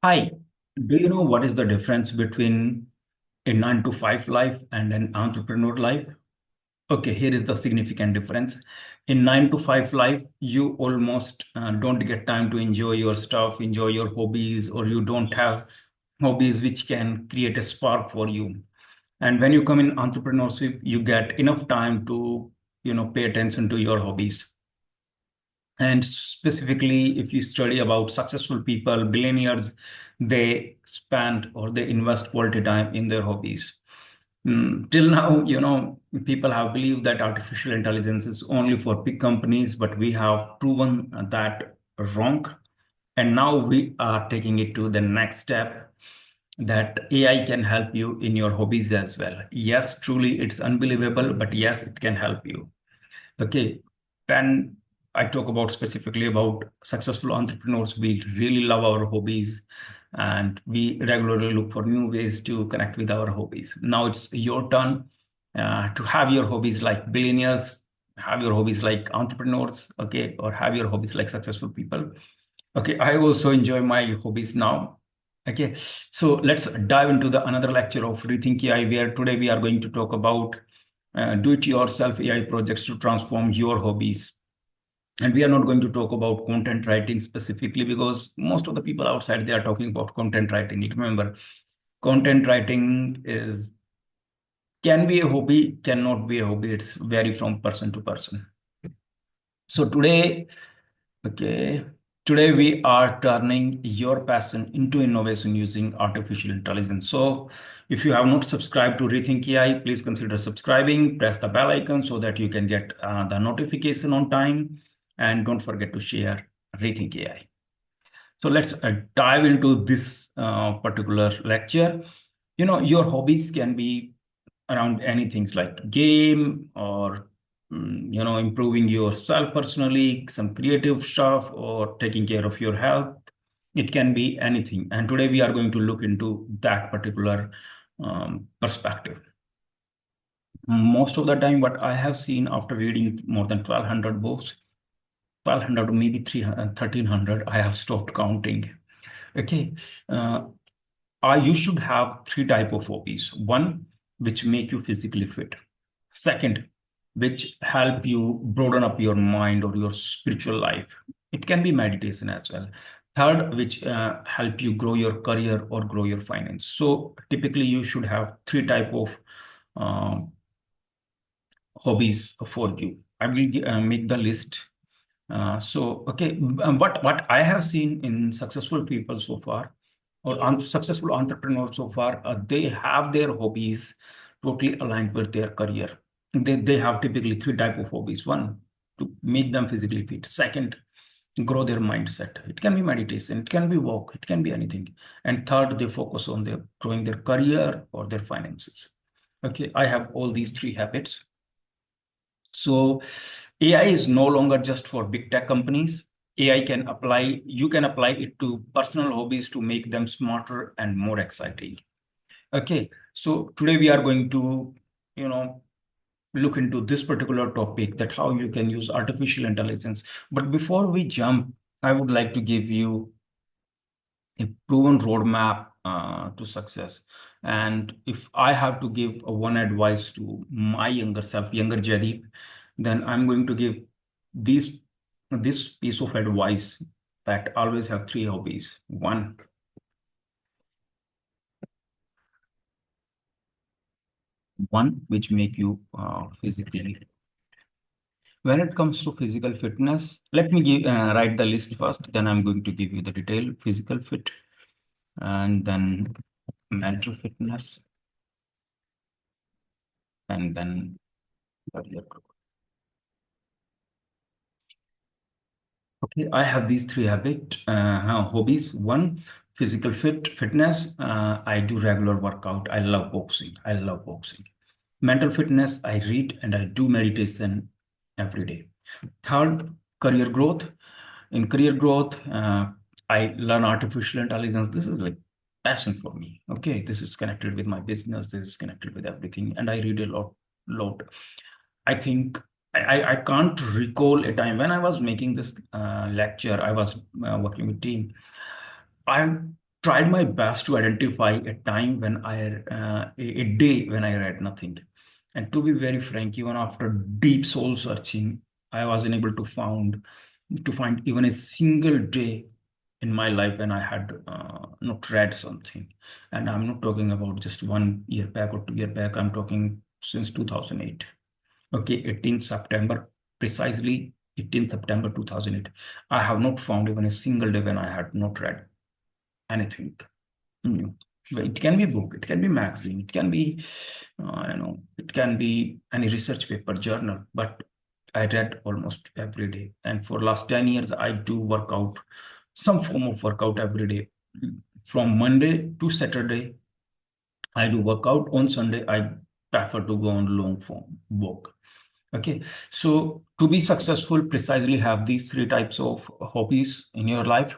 Hi, do you know what is the difference between a 9 to 5 life and an entrepreneur life? Okay, here is the significant difference. In 9 to 5 life, you almost don't get time to enjoy your stuff, enjoy your hobbies, or you don't have hobbies which can create a spark for you. And when you come in entrepreneurship, you get enough time to, pay attention to your hobbies. And specifically, if you study about successful people, billionaires, they spend or they invest quality time in their hobbies. Till now, people have believed that artificial intelligence is only for big companies, but we have proven that wrong. And now we are taking it to the next step that AI can help you in your hobbies as well. Yes, truly, it's unbelievable, but yes, it can help you. Okay, then I talk about specifically about successful entrepreneurs. We really love our hobbies and we regularly look for new ways to connect with our hobbies. Now it's your turn to have your hobbies like billionaires, have your hobbies like entrepreneurs, okay, or have your hobbies like successful people. Okay, I also enjoy my hobbies now. Okay, so let's dive into the another lecture of Rethink AI, where today we are going to talk about do-it-yourself AI projects to transform your hobbies. And we are not going to talk about content writing specifically because most of the people outside they are talking about content writing. Remember, content writing is can be a hobby, cannot be a hobby. It's vary from person to person. So today, okay, today we are turning your passion into innovation using artificial intelligence. So if you have not subscribed to Rethink AI, please consider subscribing, press the bell icon so that you can get the notification on time. And don't forget to share Rethink AI. So let's dive into this particular lecture. Your hobbies can be around anything like game or improving yourself personally, some creative stuff, or taking care of your health. It can be anything. And today we are going to look into that particular perspective. Most of the time, what I have seen after reading more than 1,200 books, 1,200 or maybe 1,300, I have stopped counting. Okay. Uh, you should have three type of hobbies. One, which make you physically fit. Second, which help you broaden up your mind or your spiritual life. It can be meditation as well. Third, which help you grow your career or grow your finance. So typically, you should have three type of um, hobbies for you. I will make the list. What I have seen in successful people so far, or successful entrepreneurs so far, they have their hobbies totally aligned with their career. They have typically three type of hobbies. One, to make them physically fit. Second, grow their mindset. It can be meditation, it can be walk, it can be anything. And third, they focus on their growing their career or their finances. Okay, I have all these three habits. So AI is no longer just for big tech companies. You can apply it to personal hobbies to make them smarter and more exciting. Okay, so today we are going to, you know, look into this particular topic that how you can use artificial intelligence. But before we jump, I would like to give you a proven roadmap to success. And if I have to give a one advice to my younger self, younger Jaideep, then I'm going to give these this piece of advice that always have three hobbies. One which make you physically. When it comes to physical fitness, let me write the list first. Then I'm going to give you the detail: physical fit, and then mental fitness, and then career growth. Okay, I have these three hobbies. One, fitness. I do regular workout. I love boxing. I love boxing. Mental fitness. I read and I do meditation every day. Third, career growth. In career growth, I learn artificial intelligence. This is like passion for me. Okay, this is connected with my business. This is connected with everything, and I read a lot. I think I can't recall a time when I was making this lecture. I was working with team. I tried my best to identify a time when a day when I read nothing. And to be very frank, even after deep soul searching, I was unable to find even a single day in my life when I had not read something. And I'm not talking about just 1 year back or 2 year back. I'm talking since 2008. Okay, 18th September, precisely 18th September 2008. I have not found even a single day when I had not read anything. Mm. Well, it can be book, it can be magazine, it can be, it can be any research paper, journal, but I read almost every day. And for last 10 years, I do workout, some form of workout every day. From Monday to Saturday, I do workout. On Sunday, I prefer to go on long form walk. Okay, so to be successful, precisely have these three types of hobbies in your life,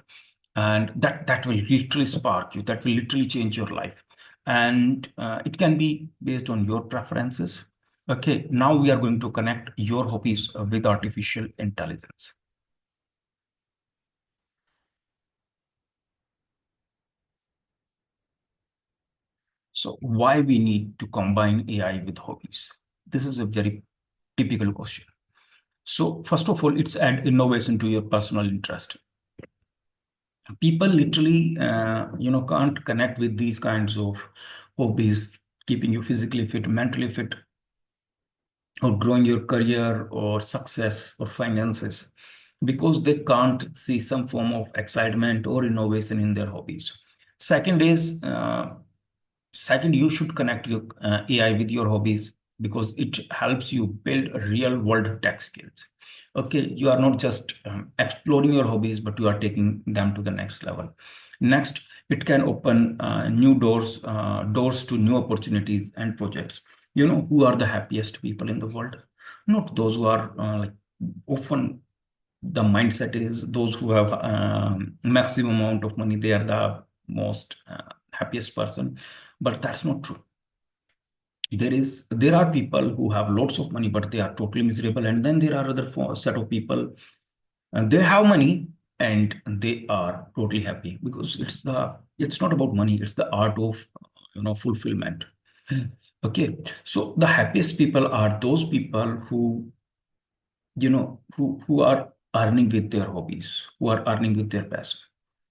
and that will literally spark you. That will literally change your life, and it can be based on your preferences. Okay, now we are going to connect your hobbies with artificial intelligence. So why we need to combine AI with hobbies? This is a very typical question. So first of all, it's add innovation to your personal interest. People literally can't connect with these kinds of hobbies, keeping you physically fit, mentally fit, or growing your career or success or finances, because they can't see some form of excitement or innovation in their hobbies. Second, you should connect your AI with your hobbies, because it helps you build real world tech skills. Okay, you are not just exploring your hobbies, but you are taking them to the next level. Next, it can open new doors to new opportunities and projects. You know who are the happiest people in the world? Not those who are like, often the mindset is those who have maximum amount of money, they are the most happiest person, but that's not true. There are people who have lots of money but they are totally miserable, and then there are other set of people, and they have money and they are totally happy, because it's not about money, it's the art of fulfillment. Okay, so the happiest people are those people who are earning with their hobbies, who are earning with their passion,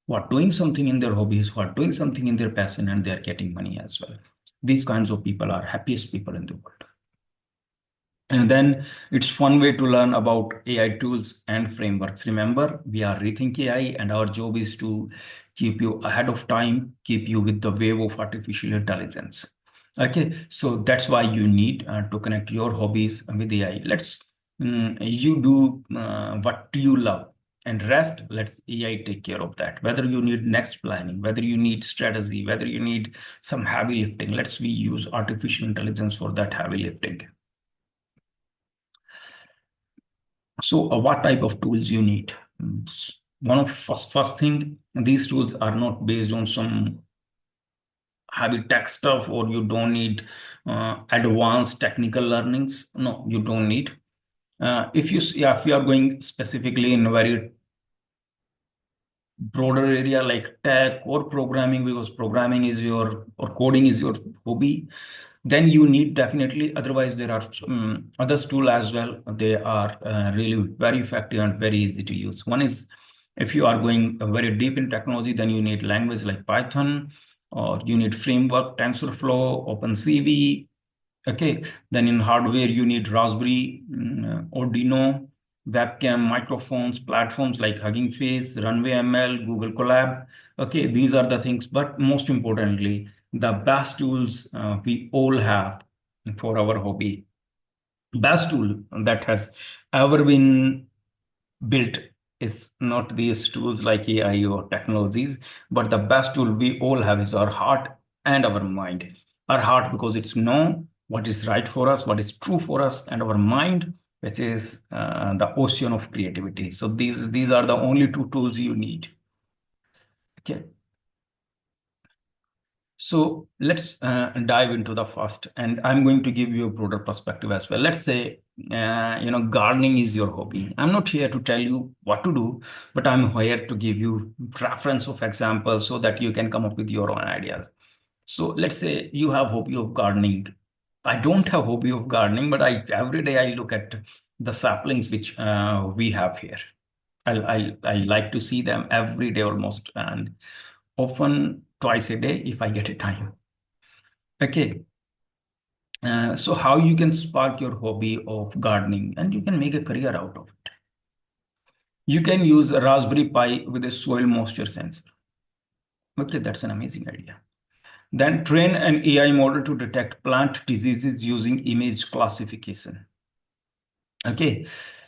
who are doing something in their hobbies, who are doing something in their passion, and they are getting money as well. These kinds of people are happiest people in the world. And then it's fun way to learn about AI tools and frameworks. Remember, we are Rethink AI, and our job is to keep you ahead of time, keep you with the wave of artificial intelligence. Okay, so that's why you need to connect your hobbies with AI. You do what you love, and rest, let's AI take care of that. Whether you need next planning, whether you need strategy, whether you need some heavy lifting, let's we use artificial intelligence for that heavy lifting. So, what type of tools you need? One of first thing, these tools are not based on some heavy tech stuff, or you don't need advanced technical learnings. No, you don't need. If you are going specifically in a very broader area like tech or programming, because programming is your or coding is your hobby, then you need definitely. Otherwise, there are other tools as well. They are really very effective and very easy to use. One is, if you are going very deep in technology, then you need language like Python, or you need framework TensorFlow, OpenCV. Okay, then in hardware, you need Raspberry, Arduino, webcam, microphones, platforms like Hugging Face, Runway ML, Google Colab. Okay, these are the things. But most importantly, the best tools we all have for our hobby. Best tool that has ever been built is not these tools like AI or technologies, but the best tool we all have is our heart and our mind. Our heart, because it's know what is right for us, what is true for us, and our mind, which is the ocean of creativity. So these are the only two tools you need. Okay. So let's dive into the first, and I'm going to give you a broader perspective as well. Let's say, gardening is your hobby. I'm not here to tell you what to do, but I'm here to give you reference of examples so that you can come up with your own ideas. So let's say you have hobby of gardening. I don't have hobby of gardening, but I every day I look at the saplings which we have here. I like to see them every day almost, and often twice a day if I get a time. Okay. So how you can spark your hobby of gardening and you can make a career out of it. You can use a Raspberry Pi with a soil moisture sensor. Okay, that's an amazing idea. Then train an AI model to detect plant diseases using image classification. Okay,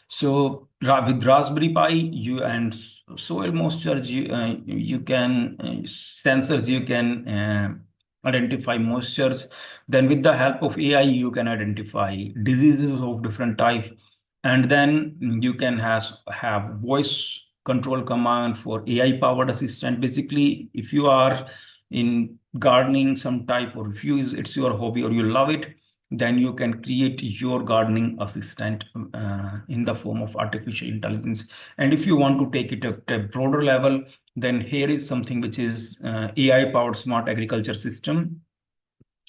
so with Raspberry Pi, you and soil moisture, you can sensors, you can identify moistures. Then with the help of AI, you can identify diseases of different type, and then you can have voice control command for AI powered assistant. Basically, if you are in gardening some type, or if it's your hobby or you love it, then you can create your gardening assistant in the form of artificial intelligence. And if you want to take it at a broader level, then here is something which is AI powered smart agriculture system,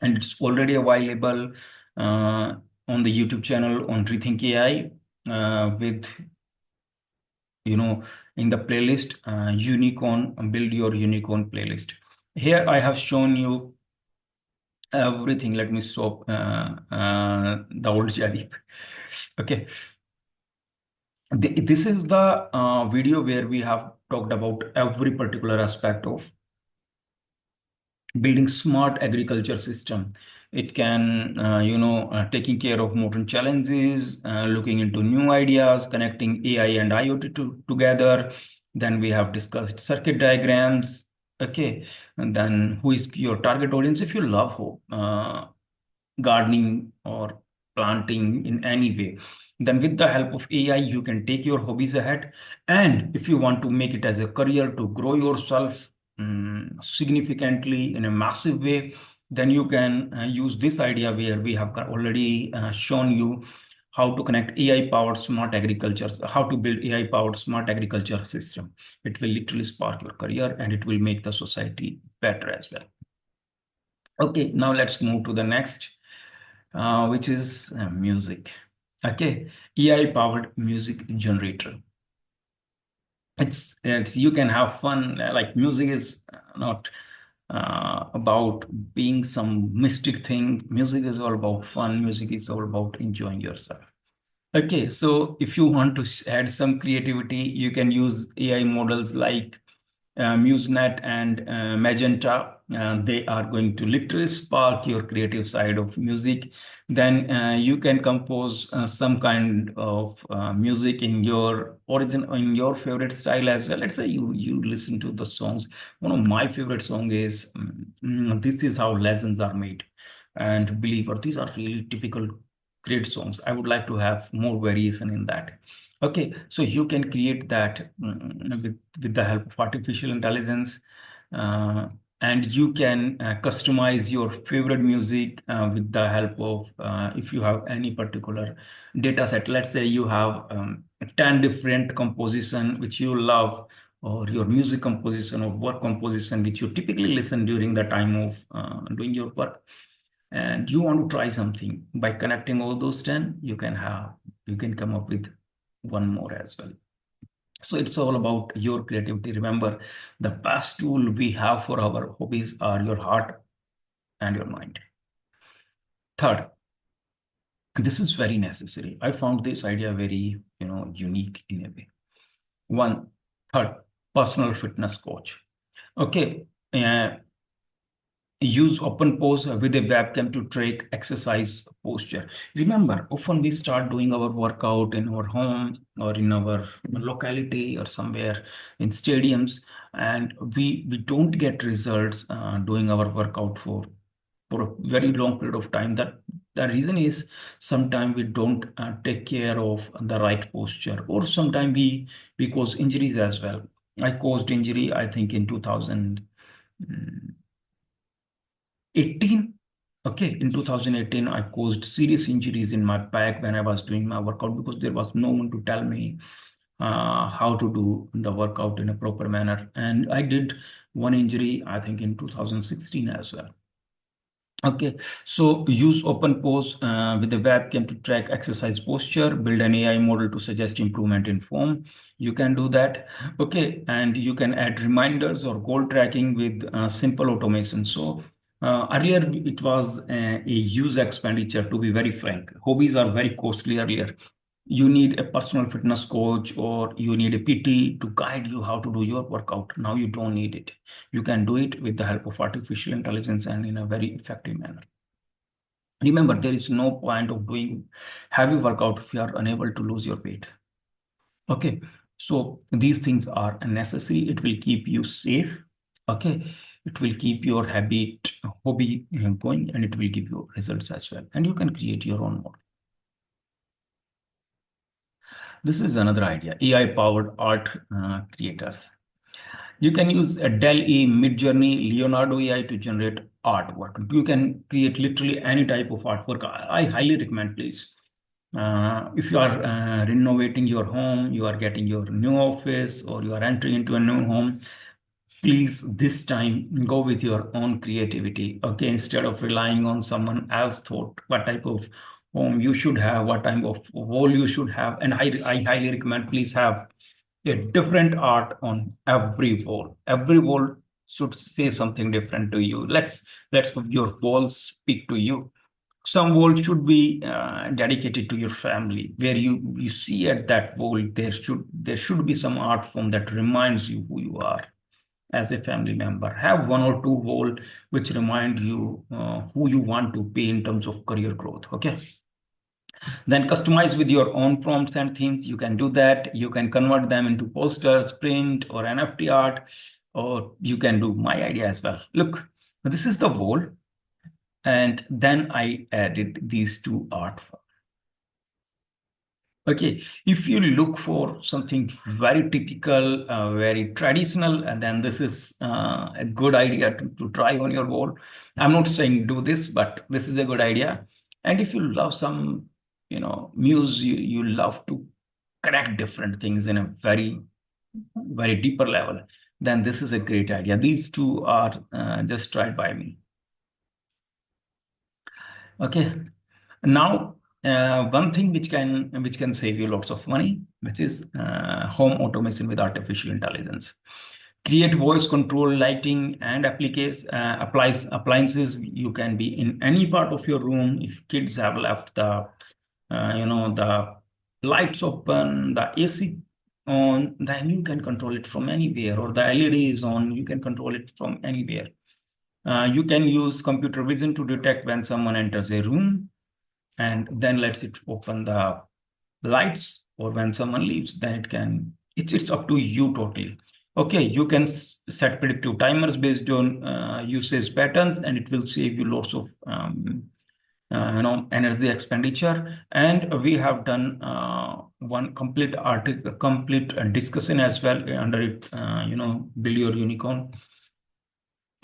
and it's already available on the YouTube channel on ReThynk AI with in the playlist unicorn, build your unicorn playlist. Here I have shown you everything. Let me stop the old Jaideep. Okay, this is the video where we have talked about every particular aspect of building smart agriculture system. It can, taking care of modern challenges, looking into new ideas, connecting AI and IoT together. Then we have discussed circuit diagrams. Okay, and then who is your target audience? If you love gardening or planting in any way, then with the help of AI, you can take your hobbies ahead. And if you want to make it as a career to grow yourself significantly in a massive way, then you can use this idea where we have already shown you how to connect AI powered smart agriculture, how to build AI powered smart agriculture system. It will literally spark your career and it will make the society better as well. Okay, now let's move to the next, which is music. Okay, AI powered music generator. It's you can have fun. Like music is not about being some mystic thing. Music is all about fun. Music is all about enjoying yourself. Okay, so if you want to add some creativity, you can use AI models like MuseNet and Magenta. They are going to literally spark your creative side of music. Then you can compose some kind of music in your in your favorite style as well. Let's say you listen to the songs. One of my favorite song is "This Is How Legends Are Made," and believe or these are really typical great songs. I would like to have more variation in that. Okay, so you can create that with the help of artificial intelligence, uh, and you can customize your favorite music with the help of, if you have any particular data set. Let's say you have 10 different composition which you love, or your music composition or work composition which you typically listen during the time of doing your work, and you want to try something. By connecting all those 10, you can come up with one more as well. So it's all about your creativity. Remember, the best tool we have for our hobbies are your heart and your mind. Third, this is very necessary. I found this idea very, unique in a way. One, third, personal fitness coach. Okay, use open pose with a webcam to track exercise posture. Remember, often we start doing our workout in our home or in our locality or somewhere in stadiums, and we don't get results doing our workout for a very long period of time. That the reason is sometimes we don't take care of the right posture, or sometimes we cause injuries as well. I caused injury, I think, in 2000. 18. Okay, in 2018, I caused serious injuries in my back when I was doing my workout because there was no one to tell me how to do the workout in a proper manner. And I did one injury, I think, in 2016 as well. Okay, so use open pose with the webcam to track exercise posture, build an AI model to suggest improvement in form. You can do that. Okay, and you can add reminders or goal tracking with simple automation. So earlier it was a use expenditure, to be very frank. Hobbies are very costly earlier. You need a personal fitness coach or you need a PT to guide you how to do your workout. Now you don't need it. You can do it with the help of artificial intelligence and in a very effective manner. Remember, there is no point of doing heavy workout if you are unable to lose your weight. Okay, so these things are necessary. It will keep you safe. Okay, it will keep your hobby going, and it will give you results as well. And you can create your own model. This is another idea, AI-powered art creators. You can use a Dell-E, Midjourney, Leonardo AI to generate artwork. You can create literally any type of artwork. I highly recommend, please. If you are renovating your home, you are getting your new office, or you are entering into a new home, please this time go with your own creativity. Okay, instead of relying on someone else thought what type of home you should have, what type of wall you should have. And I highly recommend, please have a different art on every wall. Every wall should say something different to you. Let's have your walls speak to you. Some wall should be dedicated to your family, where you see at that wall there should be some art form that reminds you who you are as a family member. Have one or two wall which remind you who you want to be in terms of career growth. Okay, then customize with your own prompts and themes. You can do that. You can convert them into posters, print, or NFT art, or you can do my idea as well. Look, this is the wall, and then I added these two art forms. Okay, if you look for something very typical, very traditional, and then this is a good idea to try on your wall. I'm not saying do this, but this is a good idea. And if you love some, muse, you love to connect different things in a very, very deeper level, then this is a great idea. These two are just tried by me. Okay. Now, one thing which can save you lots of money, which is home automation with artificial intelligence. Create voice control, lighting, and appliances. You can be in any part of your room. If kids have left the lights open, the AC on, then you can control it from anywhere. Or the LED is on, you can control it from anywhere. You can use computer vision to detect when someone enters a room and then lets it open the lights, or when someone leaves, then it's up to you totally. Okay, you can set predictive timers based on usage patterns, and it will save you lots of energy expenditure. And we have done one complete article, complete discussion as well under it, build your unicorn.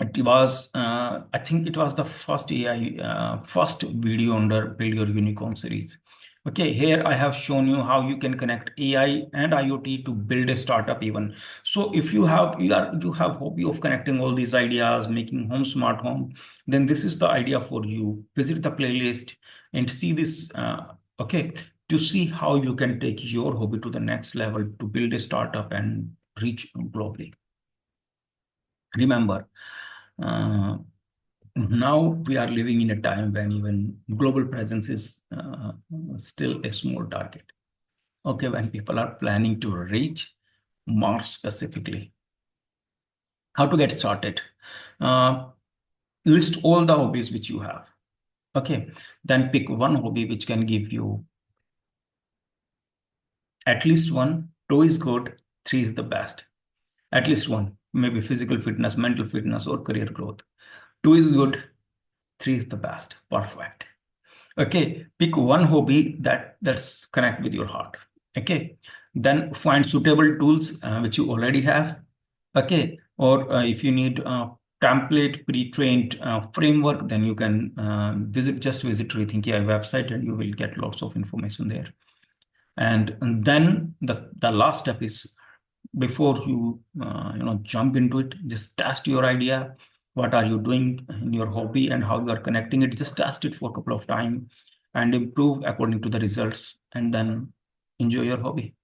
It was, I think it was the first AI, first video under Build Your Unicorn series. Okay, here I have shown you how you can connect AI and IoT to build a startup even. So if you have hobby of connecting all these ideas, making home smart home, then this is the idea for you. Visit the playlist and see this, okay, to see how you can take your hobby to the next level to build a startup and reach globally. Remember, uh, now we are living in a time when even global presence is still a small target. Okay, when people are planning to reach Mars specifically. How to get started? Uh, List all the hobbies which you have. Okay, then pick one hobby which can give you at least one. Two is good, three is the best. At least one, maybe physical fitness, mental fitness, or career growth. Two is good, three is the best. Perfect. Okay, pick one hobby that's connect with your heart. Okay, then find suitable tools which you already have. Okay, or if you need template pre-trained framework, then you can visit ReThynk AI website and you will get lots of information there. And then the last step is, before you jump into it, just test your idea. What are you doing in your hobby and how you are connecting it? Just test it for a couple of times and improve according to the results, and then enjoy your hobby.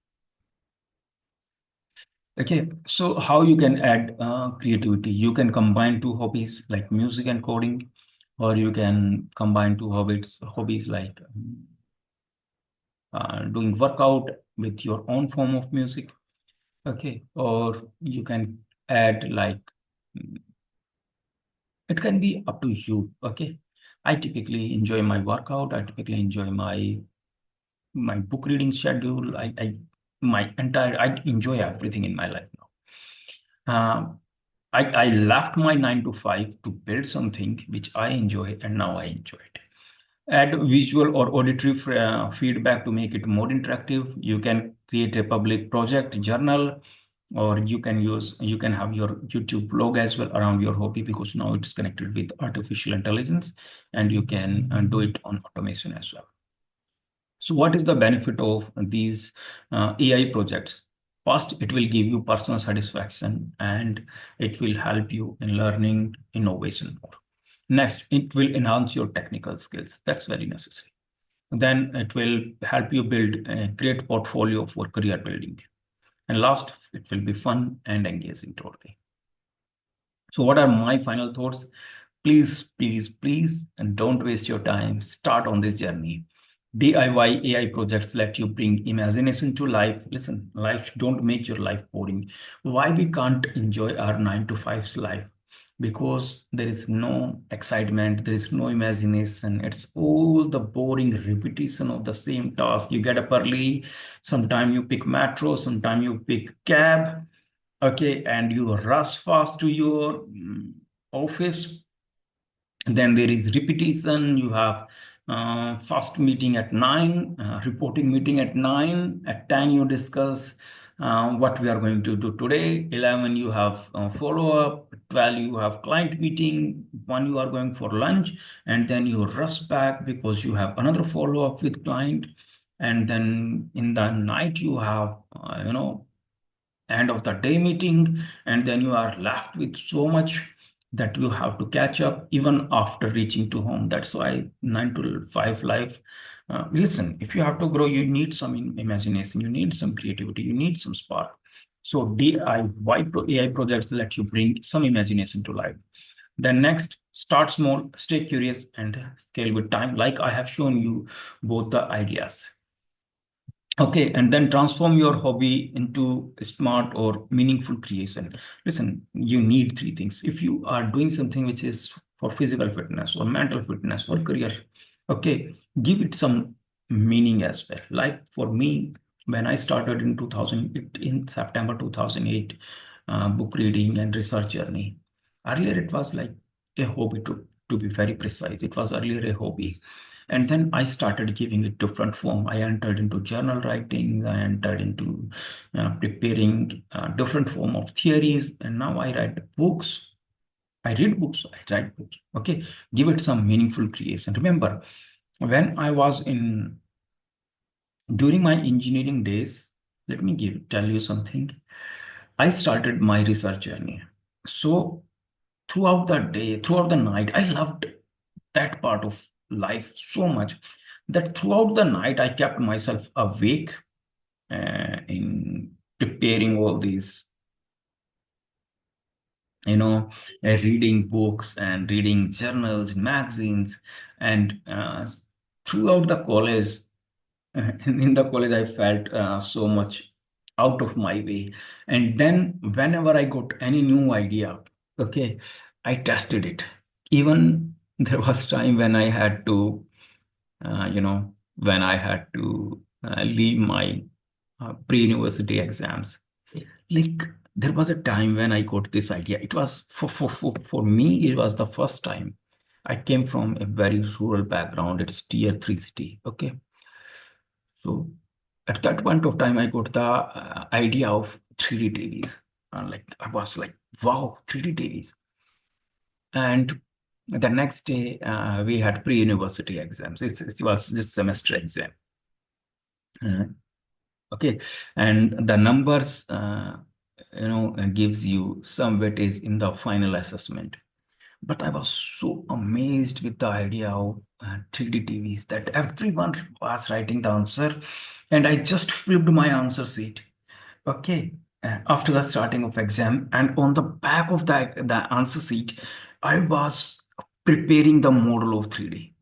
Okay, so how you can add creativity? You can combine two hobbies like music and coding, or you can combine two hobbies like doing workout with your own form of music. Okay, or you can add like, mm, it can be up to you. Okay, I typically enjoy my workout. I typically enjoy my book reading schedule. I enjoy everything in my life now. I left my 9 to 5 to build something which I enjoy, and now I enjoy it. Add visual or auditory feedback to make it more interactive. You can create a public project journal, or you can have your YouTube blog as well around your hobby, because now it's connected with artificial intelligence, and you can do it on automation as well. So what is the benefit of these AI projects? First, it will give you personal satisfaction and it will help you in learning innovation more. Next, it will enhance your technical skills. That's very necessary. Then it will help you build a great portfolio for career building. And last, it will be fun and engaging totally. So what are my final thoughts? Please, please, please, and don't waste your time. Start on this journey. DIY AI projects let you bring imagination to life. Listen, life don't make your life boring. Why we can't enjoy our 9 to 5's life? Because there is no excitement, there is no imagination. It's all the boring repetition of the same task. You get up early, sometime you pick metro, sometime you pick cab, okay, and you rush fast to your office. And then there is repetition. You have first meeting at 9, reporting meeting at 9. At 10, you discuss what we are going to do today. 11, you have follow-up. 12, you have client meeting. 1, you are going for lunch. And then you rush back because you have another follow-up with client. And then in the night, you have, end of the day meeting, and then you are left with so much that you have to catch up even after reaching to home. That's why 9 to 5 life. Listen, if you have to grow, you need some imagination, you need some creativity, you need some spark. So AI projects let you bring some imagination to life. Then next, start small, stay curious, and scale with time, like I have shown you both the ideas. Okay, and then transform your hobby into a smart or meaningful creation. Listen, you need three things. If you are doing something which is for physical fitness or mental fitness or career, okay, give it some meaning as well. Like for me, when I started in 2008, in September 2008, book reading and research journey. Earlier, it was like a hobby, to be very precise. It was earlier a hobby, and then I started giving it different form. I entered into journal writing. I entered into preparing different form of theories. And now I write books. I read books. I write books. Okay. Give it some meaningful creation. Remember, when I was during my engineering days, let me tell you something. I started my research journey. So throughout the day, throughout the night, I loved that part of life so much that throughout the night I kept myself awake in preparing all these, you know, reading books and reading journals, magazines, and throughout the college. In the college, I felt so much out of my way. And then whenever I got any new idea, okay, I tested it. Even there was time when I had to when I had to leave my pre-university exams. Like there was a time when I got this idea. It was for me, it was the first time. I came from a very rural background. It's tier 3 city. Okay. So at that point of time, I got the idea of 3D TVs. Like I was like, wow, 3D TVs. And the next day, we had pre-university exams. It was this semester exam. Uh, okay, and the numbers, gives you some weightage in the final assessment. But I was so amazed with the idea of 3D TVs that everyone was writing the answer, and I just flipped my answer sheet. Okay, after the starting of exam, and on the back of the answer sheet, I was preparing the model of 3D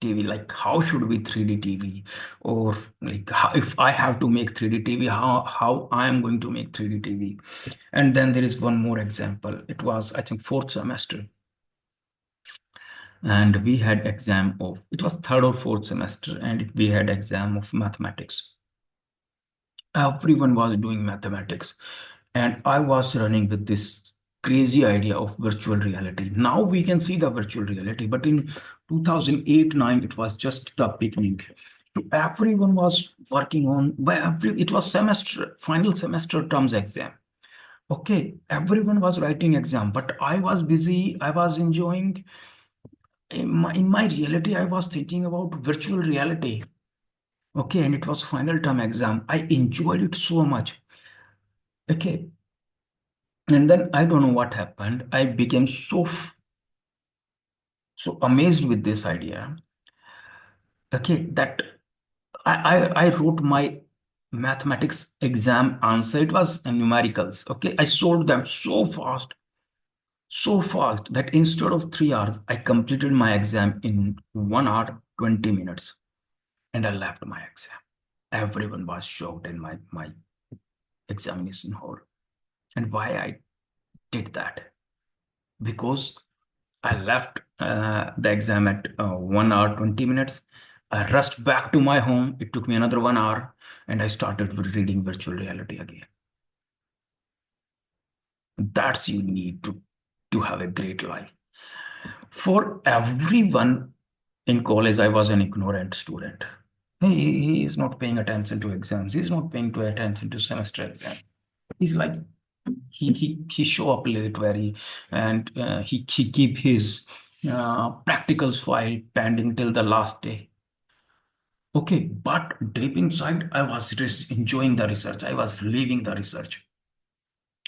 TV, like how should be 3D TV, or like how, if I have to make 3D TV, how I am going to make 3D TV. And then there is one more example. It was, I think, fourth semester, and we had exam of, it was third or fourth semester, and we had exam of mathematics. Everyone was doing mathematics, and I was running with this crazy idea of virtual reality. Now we can see the virtual reality, but in 2008-9 it was just the beginning. So everyone was working on, it was semester, final semester terms exam. Okay, everyone was writing exam, but I was busy, I was enjoying. In my reality, I was thinking about virtual reality. Okay, and it was final term exam. I enjoyed it so much. Okay, and then I don't know what happened. I became so amazed with this idea. Okay, that I wrote my mathematics exam answer. It was numericals. Okay, I solved them so fast that instead of 3 hours, I completed my exam in 1 hour 20 minutes, and I left my exam. Everyone was shocked in my examination hall. And why I did that? Because I left the exam at 1 hour 20 minutes. I rushed back to my home. It took me another 1 hour, and I started reading virtual reality again. That's you need to have a great life. For everyone in college, I was an ignorant student. He is not paying attention to exams. He's not paying attention to semester exam. He's like, he show up late very, and he keep his practicals file pending till the last day. Okay, but deep inside, I was just enjoying the research. I was leaving the research.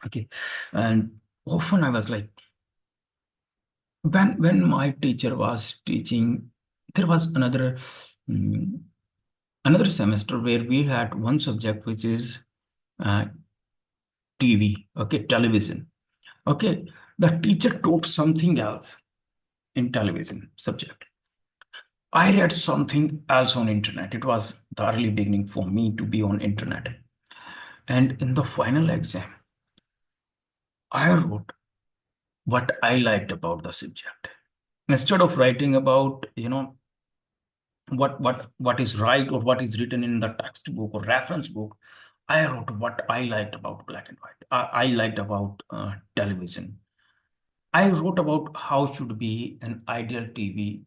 Okay, and often I was like, when my teacher was teaching, there was mm, another semester where we had one subject which is uh, TV. Okay, television. Okay, the teacher taught something else in television subject. I read something else on internet. It was the early beginning for me to be on internet. And in the final exam, I wrote what I liked about the subject. Instead of writing about, what is right or what is written in the textbook or reference book, I wrote what I liked about black and white. I liked about television. I wrote about how should be an ideal TV.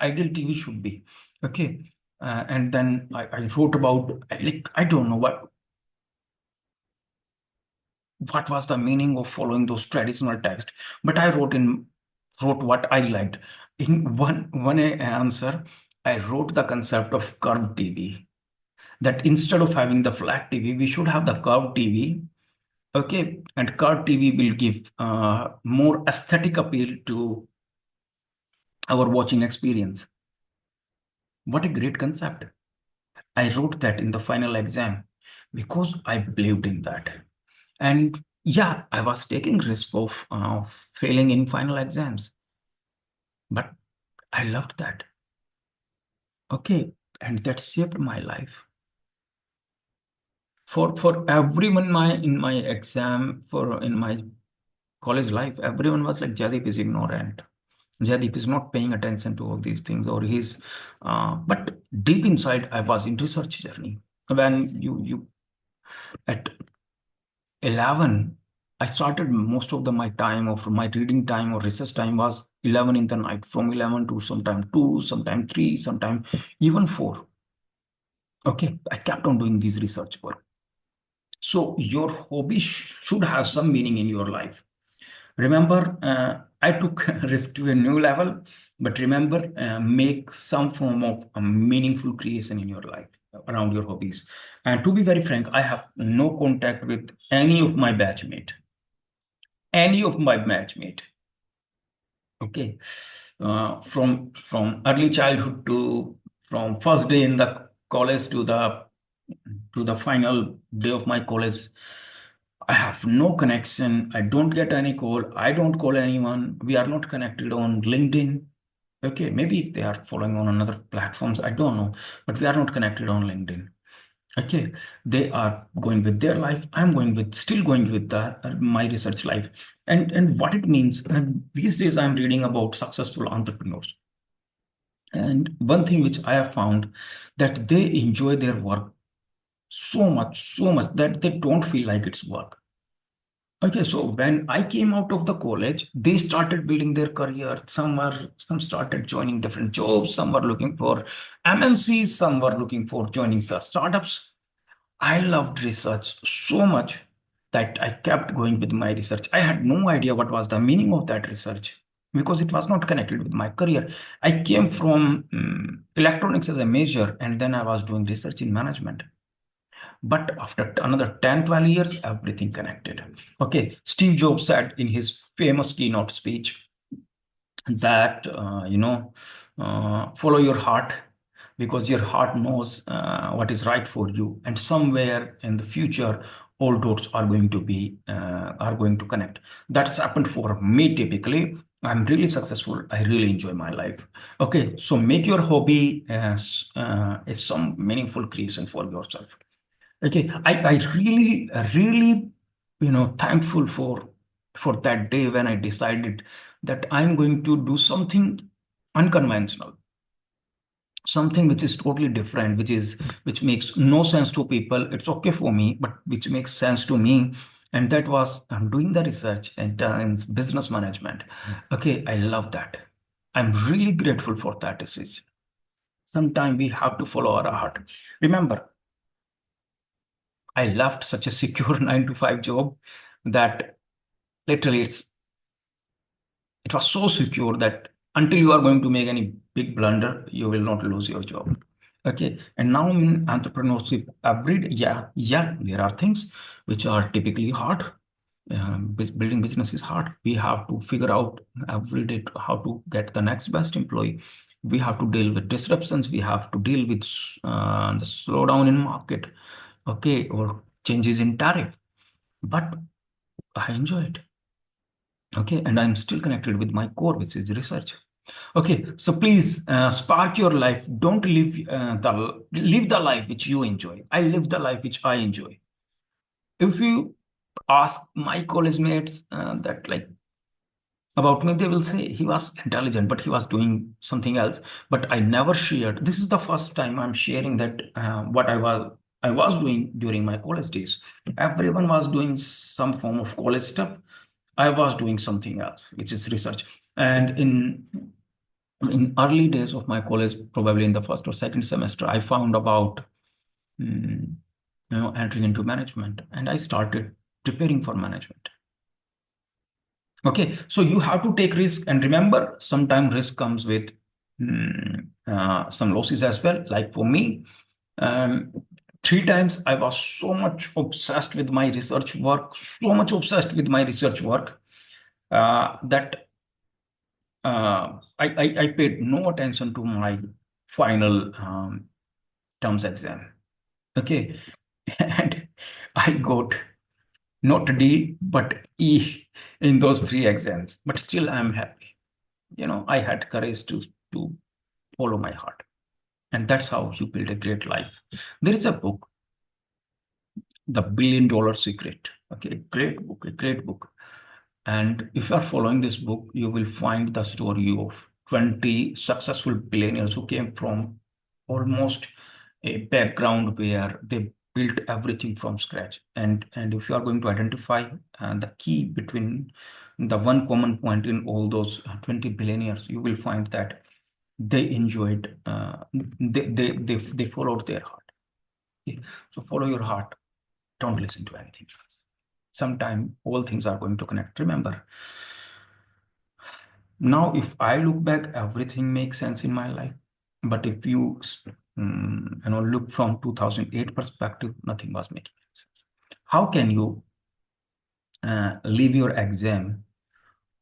Ideal TV should be. Okay. And then I wrote about, like, I don't know what was the meaning of following those traditional texts, but I wrote what I liked. In one answer, I wrote the concept of curved TV. That instead of having the flat TV, we should have the curved TV. Okay, and curved TV will give more aesthetic appeal to our watching experience. What a great concept. I wrote that in the final exam because I believed in that. And yeah, I was taking risk of failing in final exams, but I loved that. Okay, and that shaped my life. For everyone in my exam, for in my college life, everyone was like, Jaideep is ignorant. Jaideep is not paying attention to all these things, or he's. But deep inside, I was in research journey. When you at 11, I started most of my time, or my reading time or research time was 11 in the night, from 11 to sometime 2, sometime 3, sometime even 4. Okay, I kept on doing these research work. So your hobby should have some meaning in your life. Remember, I took risk to a new level, but remember, make some form of a meaningful creation in your life around your hobbies. And to be very frank, I have no contact with any of my batchmate. Okay, from early childhood to from first day in the college to the final day of my college, I have no connection. I don't get any call. I don't call anyone. We are not connected on LinkedIn. Okay, maybe they are following on another platforms. I don't know, but we are not connected on LinkedIn. Okay, they are going with their life. I'm going with still going with my research life, and what it means. And these days, I'm reading about successful entrepreneurs, and one thing which I have found that they enjoy their work so much that they don't feel like it's work. Okay, so when I came out of the college, they started building their career. Some started joining different jobs. Some were looking for MNCs. Some were looking for joining startups. I loved research so much that I kept going with my research. I had no idea what was the meaning of that research because it was not connected with my career. I came from electronics as a major, and then I was doing research in management. But after another 10, 12 years, everything connected. Okay, Steve Jobs said in his famous keynote speech that, follow your heart because your heart knows what is right for you. And somewhere in the future, all dots are going to connect. That's happened for me typically. I'm really successful. I really enjoy my life. Okay, so make your hobby as some meaningful creation for yourself. Okay, I really, thankful for that day when I decided that I'm going to do something unconventional, something which is totally different, which makes no sense to people. It's okay for me, but which makes sense to me. And that was I'm doing the research and business management. Okay, I love that. I'm really grateful for that decision. Sometimes we have to follow our heart. Remember, I left such a secure 9 to 5 job that literally it was so secure that until you are going to make any big blunder, you will not lose your job. Okay. And now in entrepreneurship, every day, yeah, there are things which are typically hard. Building business is hard. We have to figure out every day how to get the next best employee. We have to deal with disruptions. We have to deal with the slowdown in market, okay, or changes in tariff. But I enjoy it. Okay, and I'm still connected with my core, which is research. Okay, so please spark your life. Don't live the life which you enjoy. I live the life which I enjoy. If you ask my college mates that like about me, they will say he was intelligent, but he was doing something else. But I never shared. This is the first time I'm sharing that what I was doing during my college days. Everyone was doing some form of college stuff. I was doing something else, which is research. And in early days of my college, probably in the first or second semester, I found about mm, entering into management, and I started preparing for management. Okay, so you have to take risk, and remember, sometimes risk comes with some losses as well. Like for me, um, 3 times I was so much obsessed with my research work, so much obsessed with my research work that I paid no attention to my final terms exam. Okay, and I got not D but E in those 3 exams. But still, I'm happy. I had courage to follow my heart, and that's how you build a great life. There is a book, The $1 Billion Secret. Okay, great book, a great book. And if you are following this book, you will find the story of 20 successful billionaires who came from almost a background where they built everything from scratch. And if you are going to identify the key between the one common point in all those 20 billionaires, you will find that they enjoyed, they followed their heart. Okay? So follow your heart. Don't listen to anything else. Sometime all things are going to connect. Remember, Now, if I look back, everything makes sense in my life. But if you, look from 2008 perspective, nothing was making sense. How can you leave your exam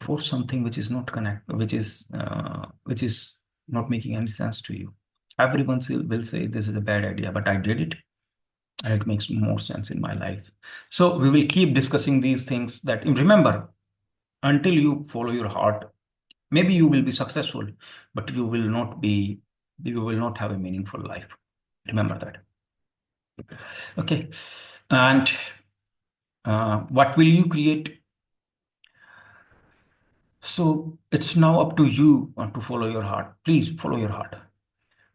for something which is not which is not making any sense to you? Everyone will say this is a bad idea, but I did it, and it makes more sense in my life. So we will keep discussing these things. That remember, until you follow your heart, maybe you will be successful, but you will not have a meaningful life. Remember that. Okay. And what will you create? So it's now up to you to follow your heart. Please follow your heart.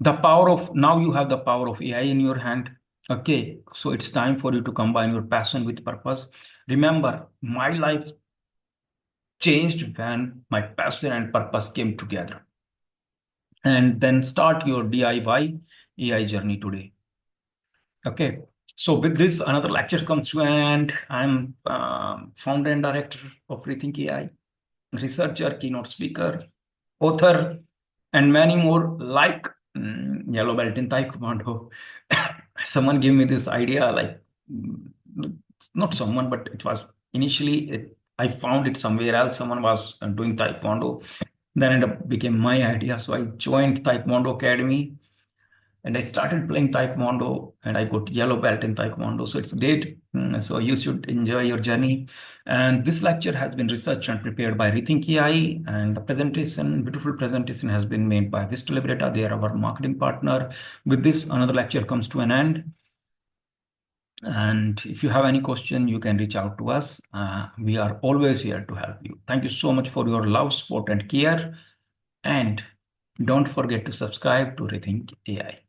The power of now you have the power of AI in your hand. Okay. So it's time for you to combine your passion with purpose. Remember, my life changed when my passion and purpose came together. And then start your DIY AI journey today. Okay. So with this, another lecture comes to an end. I'm founder and director of ReThynk AI, researcher, keynote speaker, author, and many more like yellow belt in Taekwondo. Someone gave me this idea, like not someone, but it was initially I found it somewhere else. Someone was doing Taekwondo. Then it became my idea. So I joined Taekwondo Academy and I started playing Taekwondo and I got yellow belt in Taekwondo. So it's great. So you should enjoy your journey. And this lecture has been researched and prepared by ReThynk AI. And the presentation, beautiful presentation, has been made by Vista Libreta. They are our marketing partner. With this, another lecture comes to an end. And if you have any question, you can reach out to us. We are always here to help you. Thank you so much for your love, support, and care. And don't forget to subscribe to ReThynk AI.